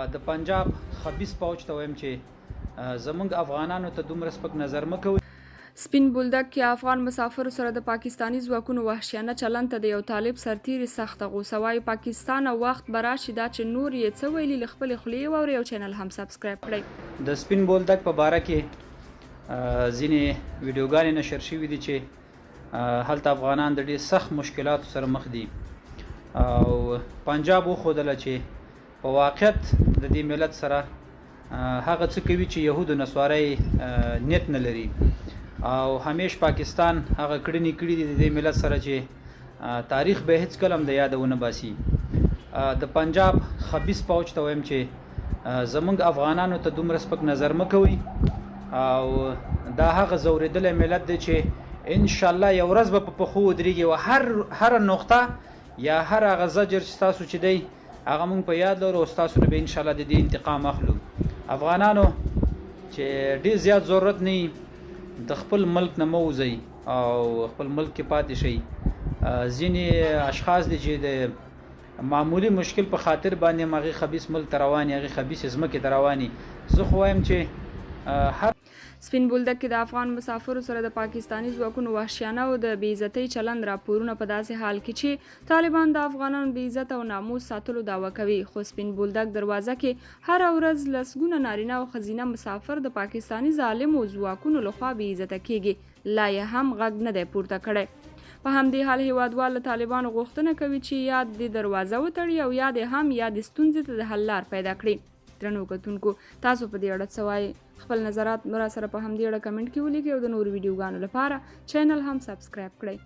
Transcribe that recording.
د پنجاب خبيث پوج ته وایم چې زمونږ افغانانو ته دومره سپک نظر مه کوئ. سپین بولدک کې افغان مسافرو سره د پاکستانی ځواکونو وحشیانه چلند ته د یو طالب سرتیري سخته غوسه وایي پاکستان او وخت به راشي دا چې نور یې څه ویلي له خپلې خولې واورئ او چینل هم سبسکرایب کړئ. د سپین بولدک په باره کې ځینې ویډیوګانې نشر شوي دي چې هلته افغانان د ډېر سخت مشکلاتو سره مخ دي او پنجاب وښودله چې په واقعیت د دې ملت سره هغه څه کوي چې یهودو نسوارۍ نیت نه لري او همیش پاکستان هغه کړنې کړي دي د دې ملت سره چې تاریخ به هیڅ کله هم د یاده ونه باسي. د پنجاب خبيث پوج ته وایم چې زمونږ افغانانو ته دومره سپک نظر مه کوئ او دا هغه ځورېدلی ملت دی چې انشاءالله یو ورځ به په پښو ودرېږي او هره نقطه یا هر هغه زجر چې تاسو چې دی هغه مونږ په یاد لرو او ستاسو نه به انشاءالله د دې انتقام اخلو. افغانانو چې ډېر زیات ضرورت نه د خپل ملک نه مه وځئ او خپل ملک کې پاتې شئ. ځینې اشخاص دي چې د معمولی مشکل په خاطر باندې هغې خبیث ملک ته رواني هغې خبیث ځمکې ته رواني. زه خو وایم چې هر سپین بولدک کې د افغان مسافرو سره د پاکستانی ځواکونو وحشیانه او د بې عزتۍ چلند راپورونه په داسې حال کې چې طالبان د افغانانو بې عزت او ناموس ساتلو دعوه کوي خو سپین بولدک دروازه کې هره ورځ لسګونه نارینه او ښځینه مسافر د پاکستانی ظالمو ځواکونو لخوا بې عزته کیږي لا یې هم غږ نه دی پورته کړی. په همدې حال هیوادوال له طالبانو غوښتنه کوي چې یا د دروازه وتړي او یا د هم یا د ستونزې ته د حل لار پیدا کړي. درنو کتونکو تاسو په دې اړه څه وایئ؟ خپل نظرات را سره په همدې اړه کمنټ کې ولیکئ او د نورو ویډیوګانو لپاره چینل هم سبسکرایب کړئ.